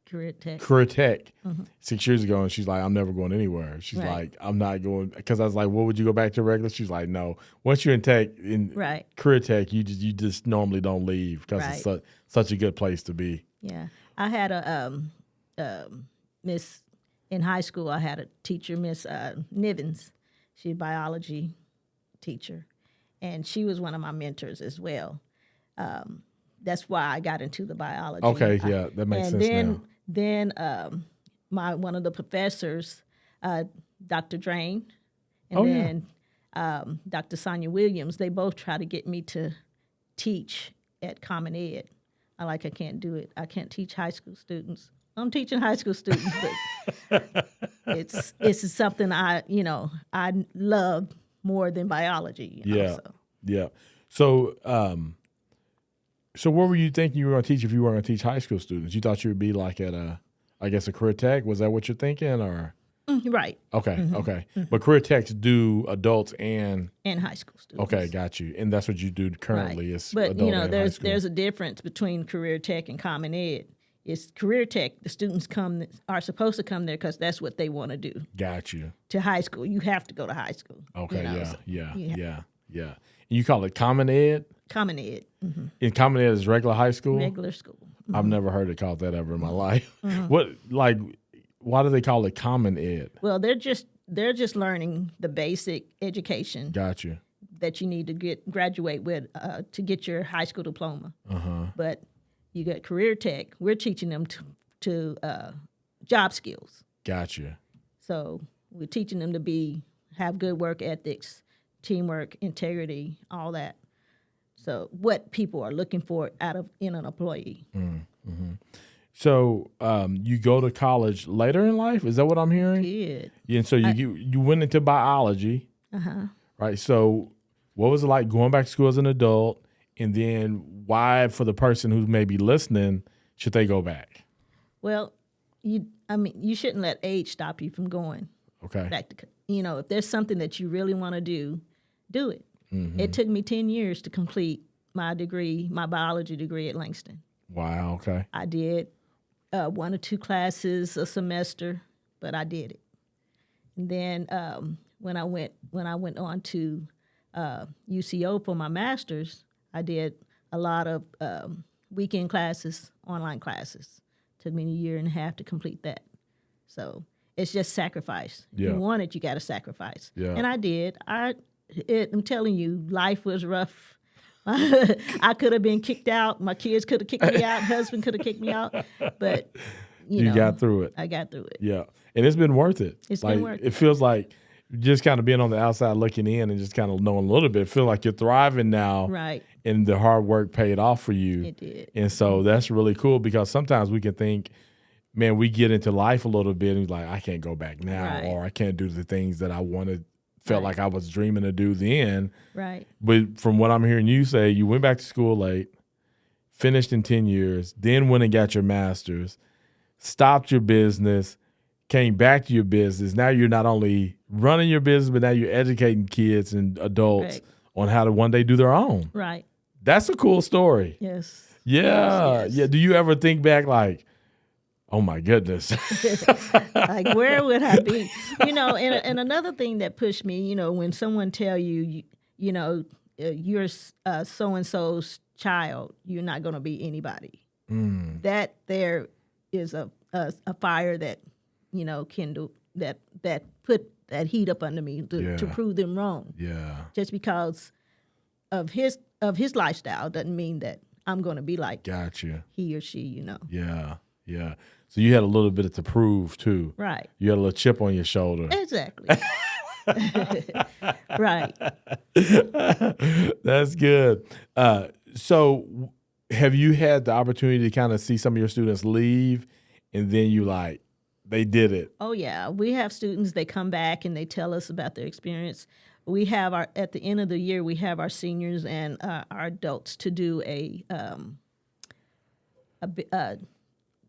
Speaker 2: career tech.
Speaker 1: 6 years ago, and she's like, I'm never going anywhere. She's like, I'm not going, because I was like, well, would you go back to regular? She's like, no. Once you're in tech, in career tech, you just normally don't leave because it's such a good place to be.
Speaker 2: Yeah. I had a miss in high school. I had a teacher, Miss Nivens. She's a biology teacher, and she was one of my mentors as well. That's why I got into the biology.
Speaker 1: Okay, yeah, that makes sense now.
Speaker 2: Then one of the professors, Dr. Drain, and then Dr. Sonia Williams, they both try to get me to teach at Common Ed. I can't do it. I can't teach high school students. I'm teaching high school students, but it's something I love more than biology.
Speaker 1: Yeah. So what were you thinking you were going to teach if you were going to teach high school students? You thought you would be like at a career tech? Was that what you're thinking, or?
Speaker 2: Right.
Speaker 1: Okay, okay. But career techs do adults and
Speaker 2: high school students.
Speaker 1: Okay, got you. And that's what you do currently is
Speaker 2: but
Speaker 1: adult and high school.
Speaker 2: There's a difference between career tech and Common Ed. It's career tech. The students are supposed to come there because that's what they want to do.
Speaker 1: Got you.
Speaker 2: To high school, you have to go to high school.
Speaker 1: Okay, yeah. And you call it Common Ed?
Speaker 2: Common Ed. Mm-hmm.
Speaker 1: And Common Ed is regular high school?
Speaker 2: Regular school. Mm-hmm.
Speaker 1: I've never heard it called that ever in my life. Why do they call it Common Ed?
Speaker 2: Well, they're just learning the basic education.
Speaker 1: Got you.
Speaker 2: That you need to graduate with to get your high school diploma. But you got career tech. We're teaching them to job skills.
Speaker 1: Got you.
Speaker 2: So we're teaching them to have good work ethics, teamwork, integrity, all that. So what people are looking for in an employee.
Speaker 1: Mm-hmm. So you go to college later in life? Is that what I'm hearing?
Speaker 2: Did.
Speaker 1: Yeah. And so you went into biology. Right. So what was it like going back to school as an adult? And then why, for the person who's maybe listening, should they go back?
Speaker 2: Well, you shouldn't let age stop you from going.
Speaker 1: Okay.
Speaker 2: Back to, if there's something that you really want to do it. Mm-hmm. It took me 10 years to complete my biology degree at Langston.
Speaker 1: Wow, okay.
Speaker 2: I did 1 or 2 classes a semester, but I did it. And then when I went on to UCO for my master's, I did a lot of weekend classes, online classes. Took me a year and a half to complete that. So it's just sacrifice.
Speaker 1: Yeah.
Speaker 2: You want it, you got to sacrifice.
Speaker 1: Yeah.
Speaker 2: And I did. I'm telling you, life was rough. I could have been kicked out. My kids could have kicked me out. Husband could have kicked me out. But, you
Speaker 1: got through it.
Speaker 2: I got through it.
Speaker 1: Yeah. And it's been worth it.
Speaker 2: It's been worth it.
Speaker 1: It feels like just kind of being on the outside looking in and just kind of knowing a little bit. Feel like you're thriving now.
Speaker 2: Right.
Speaker 1: And the hard work paid off for you.
Speaker 2: It did.
Speaker 1: And so that's really cool because sometimes we can think, man, we get into life a little bit and like, I can't go back now, or I can't do the things that I felt like I was dreaming to do then.
Speaker 2: Right.
Speaker 1: But from what I'm hearing you say, you went back to school late, finished in 10 years, then went and got your master's, stopped your business, came back to your business. Now you're not only running your business, but now you're educating kids and adults on how to one day do their own.
Speaker 2: Right.
Speaker 1: That's a cool story.
Speaker 2: Yes.
Speaker 1: Yeah.
Speaker 2: Yes.
Speaker 1: Yeah. Do you ever think back like, oh my goodness.
Speaker 2: Like, where would I be? And another thing that pushed me, when someone tell you, you're so-and-so's child, you're not going to be anybody. That there is a fire that, kindle, that put that heat up under me to prove them wrong.
Speaker 1: Yeah.
Speaker 2: Just because of his lifestyle doesn't mean that I'm going to be like
Speaker 1: Gotcha.
Speaker 2: he or she,
Speaker 1: Yeah. Yeah. So you had a little bit to prove too.
Speaker 2: Right.
Speaker 1: You had a little chip on your shoulder.
Speaker 2: Exactly. Right.
Speaker 1: That's good. So have you had the opportunity to kind of see some of your students leave and then you like, they did it?
Speaker 2: Oh, yeah. We have students, they come back and they tell us about their experience. We have at the end of the year, we have our seniors and our adults to do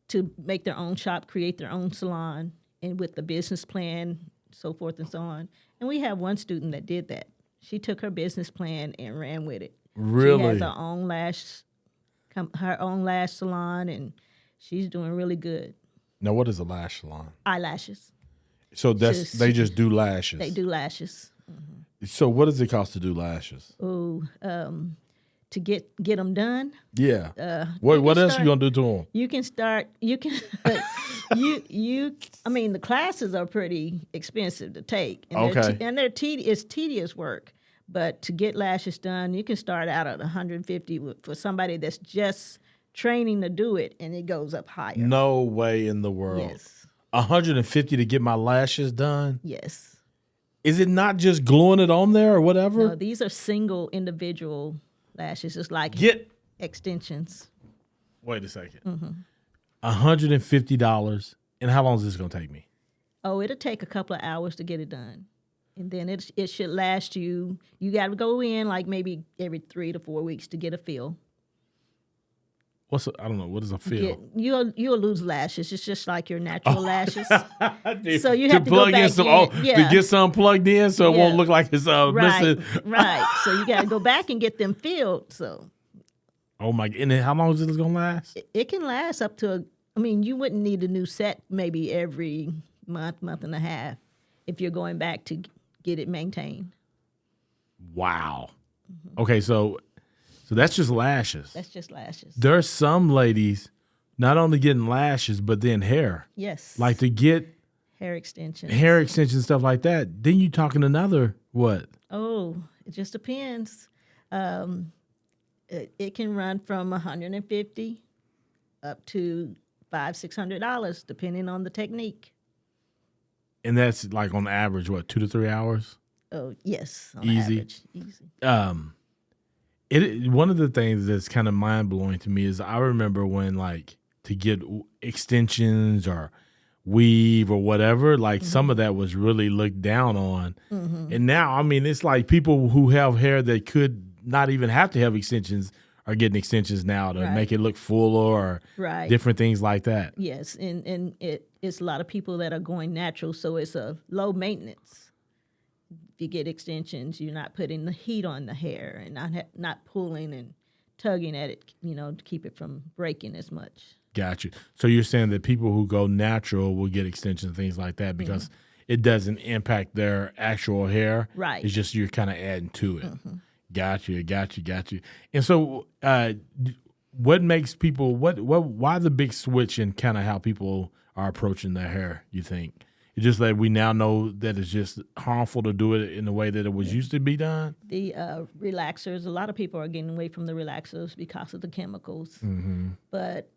Speaker 2: to make their own shop, create their own salon, and with the business plan, so forth and so on. And we have one student that did that. She took her business plan and ran with it.
Speaker 1: Really?
Speaker 2: She has her own lash salon, and she's doing really good.
Speaker 1: Now, what is a lash salon?
Speaker 2: Eyelashes.
Speaker 1: So they just do lashes.
Speaker 2: They do lashes. Mm-hmm.
Speaker 1: So what does it cost to do lashes?
Speaker 2: Oh, to get them done.
Speaker 1: Yeah. What else you gonna do to them?
Speaker 2: You can start. You can. I mean, the classes are pretty expensive to take. And
Speaker 1: Okay.
Speaker 2: It's tedious work. But to get lashes done, you can start out at $150 for somebody that's just training to do it, and it goes up higher.
Speaker 1: No way in the world.
Speaker 2: Yes.
Speaker 1: $150 to get my lashes done?
Speaker 2: Yes.
Speaker 1: Is it not just gluing it on there or whatever?
Speaker 2: No, these are single individual lashes. It's like extensions.
Speaker 1: Wait a second.
Speaker 2: Mm-hmm.
Speaker 1: $150. And how long is this going to take me?
Speaker 2: Oh, it'll take a couple of hours to get it done. And then it should last you. You got to go in like maybe every 3 to 4 weeks to get a feel.
Speaker 1: I don't know. What is a feel?
Speaker 2: You'll lose lashes. It's just like your natural lashes. So you have to
Speaker 1: plug
Speaker 2: go back
Speaker 1: in some,
Speaker 2: in.
Speaker 1: to get some plugged in so it won't look like it's missing.
Speaker 2: Right. So you got to go back and get them filled. So.
Speaker 1: Oh my! And then how long is this gonna last?
Speaker 2: It can last up to. You wouldn't need a new set maybe every month and a half if you're going back to get it maintained.
Speaker 1: Wow. Mm-hmm. Okay, so that's just lashes.
Speaker 2: That's just lashes.
Speaker 1: There's some ladies not only getting lashes, but then hair.
Speaker 2: Yes.
Speaker 1: Like to get
Speaker 2: hair extensions,
Speaker 1: stuff like that. Then you talking another what?
Speaker 2: Oh, it just depends. It can run from $150 up to $500-$600 depending on the technique.
Speaker 1: And that's like on average, what, 2 to 3 hours?
Speaker 2: Oh, yes. On
Speaker 1: Easy.
Speaker 2: Average. Easy.
Speaker 1: One of the things that's kind of mind blowing to me is I remember when like to get extensions or weave or whatever, like some of that was really looked down on. Mm-hmm. And now, it's like people who have hair that could not even have to have extensions are getting extensions now to make it look fuller or different things like that.
Speaker 2: Yes, and it's a lot of people that are going natural, so it's a low maintenance. If you get extensions, you're not putting the heat on the hair and not pulling and tugging at it, to keep it from breaking as much.
Speaker 1: Got you. So you're saying that people who go natural will get extensions and things like that because it doesn't impact their actual hair.
Speaker 2: Right.
Speaker 1: It's just you're kind of adding to it. Mm-hmm. Got you. And so what makes people, why the big switch in kind of how people are approaching their hair, you think? It's just that we now know that it's just harmful to do it in the way that it was used to be done?
Speaker 2: The relaxers, a lot of people are getting away from the relaxers because of the chemicals. Mm-hmm. But,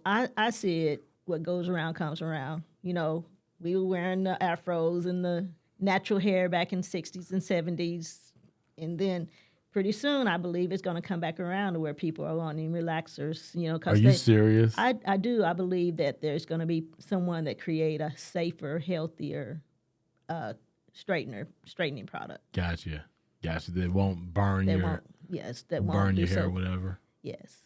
Speaker 2: I see it, what goes around comes around. We were wearing the afros and the natural hair back in the 60s and 70s. And then pretty soon, I believe it's going to come back around to where people are wanting relaxers.
Speaker 1: Are you serious?
Speaker 2: I do. I believe that there's going to be someone that create a safer, healthier straightening product.
Speaker 1: Gotcha. That won't burn
Speaker 2: that won't
Speaker 1: burn your hair
Speaker 2: so.
Speaker 1: or whatever.
Speaker 2: Yes.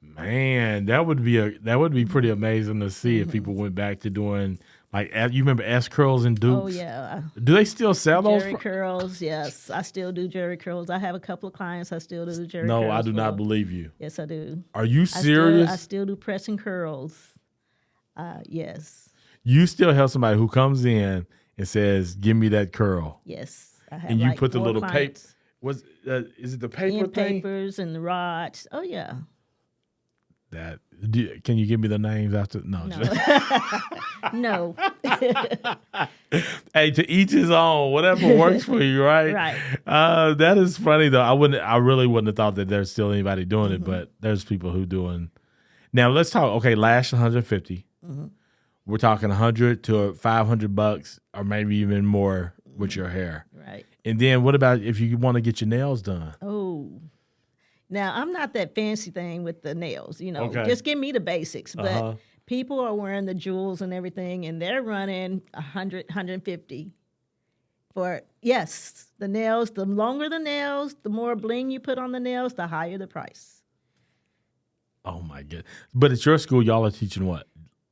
Speaker 1: Man, that would be pretty amazing to see if people went back to doing. Like, you remember S curls and Dukes?
Speaker 2: Oh, yeah.
Speaker 1: Do they still sell those?
Speaker 2: Jerry curls, yes. I still do Jerry curls. I have a couple of clients I still do the Jerry
Speaker 1: curls.
Speaker 2: No,
Speaker 1: I do not believe you.
Speaker 2: Yes, I do.
Speaker 1: Are you serious?
Speaker 2: I still do press and curls. Yes.
Speaker 1: You still have somebody who comes in and says, "Give me that curl."
Speaker 2: Yes. I have
Speaker 1: and you put the little paper. Is it the paper thing?
Speaker 2: Papers and the rods. Oh, yeah.
Speaker 1: Can you give me the names after? No.
Speaker 2: No.
Speaker 1: Hey, to each his own. Whatever works for you, right?
Speaker 2: Right.
Speaker 1: That is funny though. I really wouldn't have thought that there's still anybody doing it, but there's people who doing. Now let's talk. Okay, lash $150. We're talking $100 to $500, or maybe even more with your hair.
Speaker 2: Right.
Speaker 1: And then what about if you want to get your nails done?
Speaker 2: Oh. Now, I'm not that fancy thing with the nails,
Speaker 1: Okay.
Speaker 2: Just give me the basics. But people are wearing the jewels and everything, and they're running 100, 150 for, yes, the nails. The longer the nails, the more bling you put on the nails, the higher the price.
Speaker 1: Oh, my goodness. But at your school, y'all are teaching what?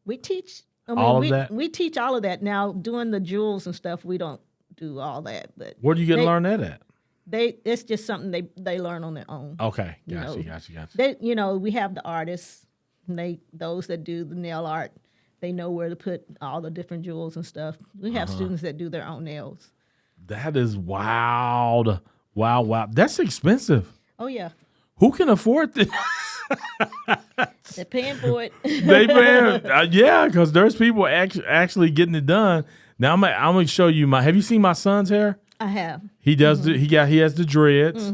Speaker 2: We teach
Speaker 1: all of that?
Speaker 2: We teach all of that. Now, doing the jewels and stuff, we don't do all that. But
Speaker 1: Where do you get to learn that at?
Speaker 2: It's just something they learn on their own.
Speaker 1: Okay, gotcha.
Speaker 2: They, we have the artists, and those that do the nail art, they know where to put all the different jewels and stuff. We have students that do their own nails.
Speaker 1: That is wild. Wow. That's expensive.
Speaker 2: Oh, yeah.
Speaker 1: Who can afford this?
Speaker 2: They're paying for it.
Speaker 1: They paying, yeah, because there's people actually getting it done. Now I'm gonna show you have you seen my son's hair?
Speaker 2: I have.
Speaker 1: He does. He has the dreads.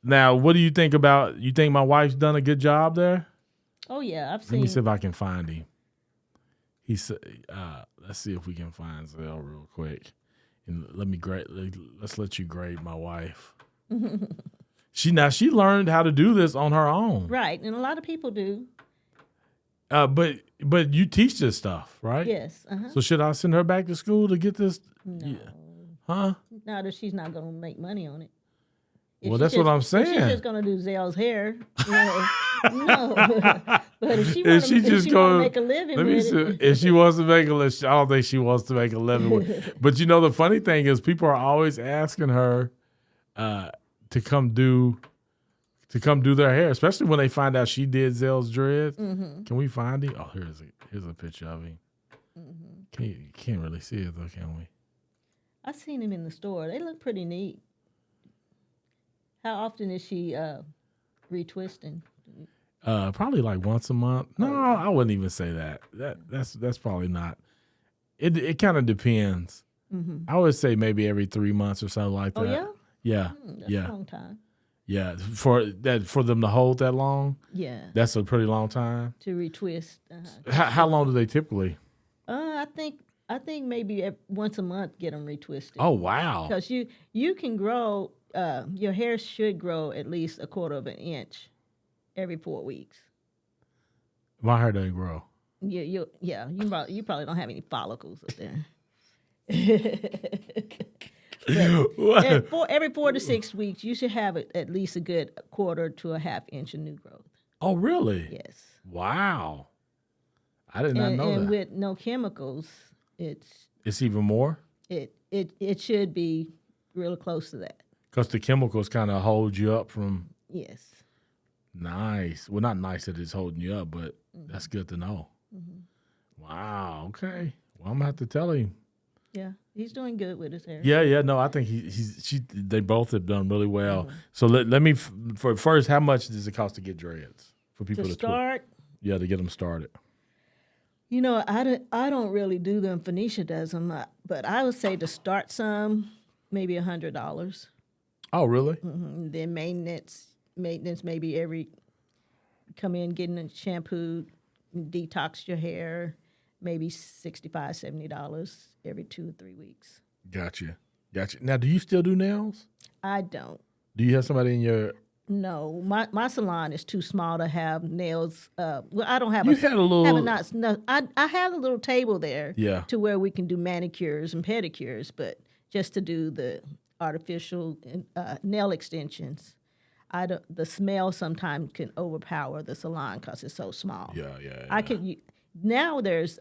Speaker 1: Now, what do you think about? You think my wife's done a good job there?
Speaker 2: Oh yeah, I've seen.
Speaker 1: Let me see if I can find him. Let's see if we can find Zell real quick, and let's let you grade my wife. She learned how to do this on her own.
Speaker 2: Right, and a lot of people do.
Speaker 1: But you teach this stuff, right?
Speaker 2: Yes.
Speaker 1: So should I send her back to school to get this?
Speaker 2: No.
Speaker 1: Yeah. Huh?
Speaker 2: Now that she's not going to make money on it.
Speaker 1: Well, that's what I'm saying.
Speaker 2: If she's just going to do Zell's hair, no. But if she wants to make a living with it.
Speaker 1: If she wants to make a living, I don't think she wants to make a living with it. But the funny thing is people are always asking her to come do their hair, especially when they find out she did Zell's dreads. Can we find him? Oh, here's a picture of him. Can't really see it though, can we?
Speaker 2: I've seen him in the store. They look pretty neat. How often is she retwisting?
Speaker 1: Probably like once a month. No, I wouldn't even say that. That's probably not. It kind of depends. I would say maybe every 3 months or something like that.
Speaker 2: Oh yeah?
Speaker 1: Yeah.
Speaker 2: That's a long time.
Speaker 1: Yeah, for them to hold that long.
Speaker 2: Yeah.
Speaker 1: That's a pretty long time.
Speaker 2: To retwist.
Speaker 1: How long do they typically?
Speaker 2: I think maybe once a month get them retwisted.
Speaker 1: Oh wow!
Speaker 2: Because you can grow your hair should grow at least 1/4 of an inch every 4 weeks.
Speaker 1: My hair doesn't grow.
Speaker 2: You probably don't have any follicles up there. Every 4 to 6 weeks, you should have at least a good 1/4 to a 1/2 inch of new growth.
Speaker 1: Oh really?
Speaker 2: Yes.
Speaker 1: Wow. I did not know that.
Speaker 2: And with no chemicals,
Speaker 1: it's even more.
Speaker 2: It should be real close to that.
Speaker 1: Because the chemicals kind of hold you up from.
Speaker 2: Yes.
Speaker 1: Nice. Well, not nice that it's holding you up, but that's good to know. Wow. Okay. Well, I'm gonna have to tell him.
Speaker 2: Yeah, he's doing good with his hair.
Speaker 1: Yeah. No, I think they both have done really well. So let me for first, how much does it cost to get dreads for people to
Speaker 2: start?
Speaker 1: Yeah, to get them started.
Speaker 2: I don't really do them. Phoenicia does them, but I would say to start some, maybe $100.
Speaker 1: Oh, really?
Speaker 2: Then maintenance maybe come in, getting it shampooed, detox your hair, maybe $65, $70 every 2 or 3 weeks.
Speaker 1: Gotcha. Now, do you still do nails?
Speaker 2: I don't.
Speaker 1: Do you have somebody in your?
Speaker 2: No, my salon is too small to have nails. Well, I don't have.
Speaker 1: You had a little.
Speaker 2: I have a little table there.
Speaker 1: Yeah.
Speaker 2: To where we can do manicures and pedicures, but just to do the artificial nail extensions, the smell sometimes can overpower the salon because it's so small.
Speaker 1: Yeah.
Speaker 2: Now there's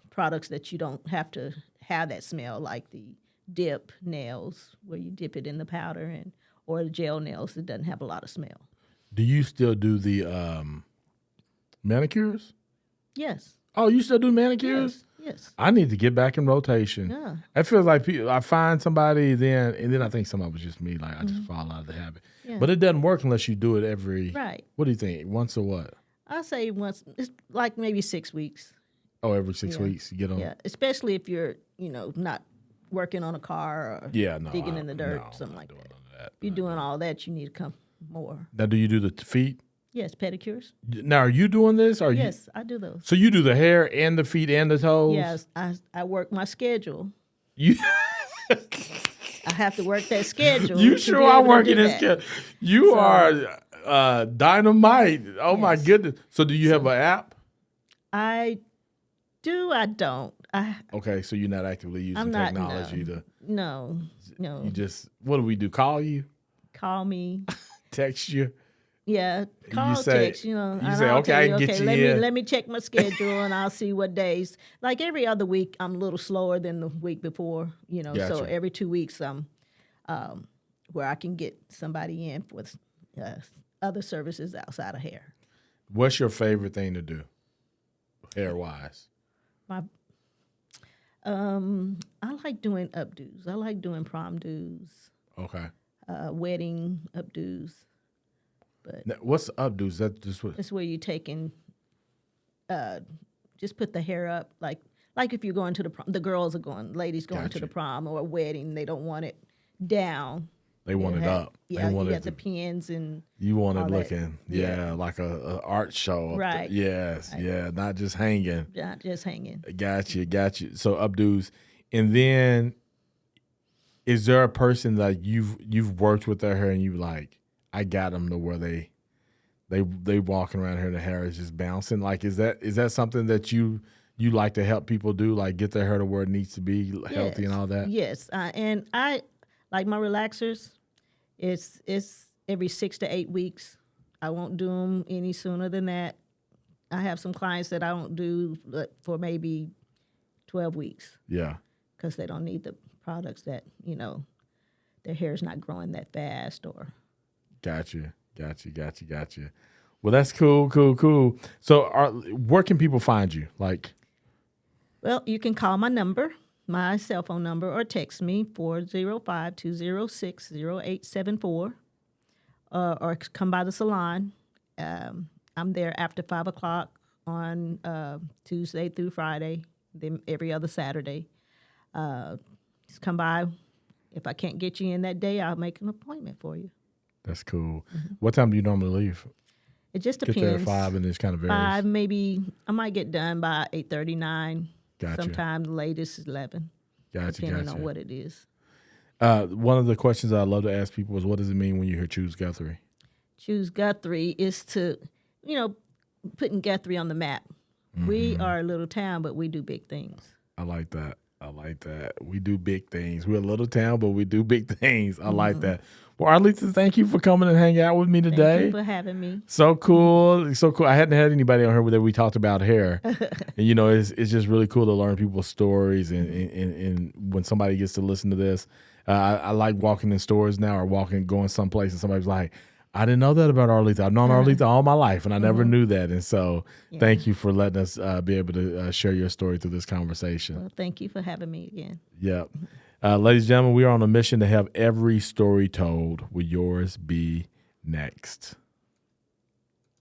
Speaker 2: products that you don't have to have that smell, like the dip nails where you dip it in the powder or the gel nails that doesn't have a lot of smell.
Speaker 1: Do you still do the manicures?
Speaker 2: Yes.
Speaker 1: Oh, you still do manicures?
Speaker 2: Yes.
Speaker 1: I need to get back in rotation.
Speaker 2: Yeah.
Speaker 1: I feel like I find somebody and then I think some of it's just me. Like I just fall out of the habit.
Speaker 2: Yeah.
Speaker 1: But it doesn't work unless you do it every.
Speaker 2: Right.
Speaker 1: What do you think? Once or what?
Speaker 2: I say once. It's like maybe 6 weeks.
Speaker 1: Oh, every 6 weeks you get on.
Speaker 2: Yeah, especially if you're not working on a car or digging in the dirt, something like that. If you're doing all that, you need to come more.
Speaker 1: Now, do you do the feet?
Speaker 2: Yes, pedicures.
Speaker 1: Now, are you doing this? Or
Speaker 2: Yes, I do those.
Speaker 1: So you do the hair and the feet and the toes?
Speaker 2: Yes, I work my schedule.
Speaker 1: You
Speaker 2: I have to work that schedule.
Speaker 1: You
Speaker 2: to
Speaker 1: sure
Speaker 2: be
Speaker 1: are
Speaker 2: able to
Speaker 1: working
Speaker 2: do
Speaker 1: this
Speaker 2: that.
Speaker 1: schedule. You are dynamite. Oh my
Speaker 2: Yes.
Speaker 1: goodness. So do you have an app?
Speaker 2: I do. I don't.
Speaker 1: Okay, so you're not actively using
Speaker 2: I'm not.
Speaker 1: technology
Speaker 2: No.
Speaker 1: you just, what do we do? Call you?
Speaker 2: Call me.
Speaker 1: Text you?
Speaker 2: Yeah, call,
Speaker 1: say-
Speaker 2: text, and
Speaker 1: you
Speaker 2: I'll
Speaker 1: say, okay,
Speaker 2: tell
Speaker 1: I can get you
Speaker 2: let
Speaker 1: in.
Speaker 2: let me check my schedule and I'll see what days. Like every other week, I'm a little slower than the week before, So
Speaker 1: Gotcha.
Speaker 2: every 2 weeks, I'm where I can get somebody in with other services outside of hair.
Speaker 1: What's your favorite thing to do, hair-wise?
Speaker 2: I like doing updos. I like doing prom dos,
Speaker 1: Okay.
Speaker 2: wedding updos.
Speaker 1: Now, what's the updo? Is that just what?
Speaker 2: That's where you taking, just put the hair up like if you're going to the prom, the girls are going, ladies going to
Speaker 1: Gotcha.
Speaker 2: the prom or a wedding, they don't want it down.
Speaker 1: They want it up.
Speaker 2: Yeah,
Speaker 1: They want
Speaker 2: you
Speaker 1: it
Speaker 2: got the pins and
Speaker 1: You want it
Speaker 2: all that.
Speaker 1: looking, like a art show. Up
Speaker 2: Right.
Speaker 1: there. Yes, yeah, not just hanging.
Speaker 2: not just hanging.
Speaker 1: Got you. So updos, and then is there a person that you've worked with their hair and you like, I got them to where they walking around here and the hair is just bouncing? Like, is that something that you like to help people do, like get their hair to where it needs to be healthy and all that?
Speaker 2: Yes, and I like my relaxers. It's every 6 to 8 weeks. I won't do them any sooner than that. I have some clients that I don't do for maybe 12 weeks
Speaker 1: Yeah.
Speaker 2: because they don't need the products that, their hair's not growing that fast or.
Speaker 1: Got you. Well, that's cool. So where can people find you? Like,
Speaker 2: Well, you can call my number, my cell phone number, or text me 405-206-0874, or come by the salon. I'm there after 5 o'clock on Tuesday through Friday, then every other Saturday. Just come by. If I can't get you in that day, I'll make an appointment for you.
Speaker 1: that's cool. What time do you normally leave?
Speaker 2: It just
Speaker 1: Get
Speaker 2: depends.
Speaker 1: there at 5 and it's kind of varies.
Speaker 2: 5, maybe I might get done by 8:39.
Speaker 1: Gotcha.
Speaker 2: Sometimes the latest is 11. Depending on what it is.
Speaker 1: One of the questions I love to ask people is, what does it mean when you hear Choose Guthrie?
Speaker 2: Choose Guthrie is to, putting Guthrie on the map.
Speaker 1: Mm-hmm.
Speaker 2: We are a little town, but we do big things.
Speaker 1: I like that. We do big things. We're a little town, but we do big things. I like that. Well, Arletha, thank you for coming and hanging out with me today.
Speaker 2: Thank you for having me.
Speaker 1: So cool. I hadn't had anybody on here that we talked about hair. And, it's just really cool to learn people's stories. And when somebody gets to listen to this, I like walking in stores now or going someplace and somebody's like, I didn't know that about Arletha. I've known Arletha all my life and I never knew that. And so thank you for letting us be able to share your story through this conversation.
Speaker 2: Well, thank you for having me again.
Speaker 1: Yep. Ladies and gentlemen, we are on a mission to have every story told. Will yours be next?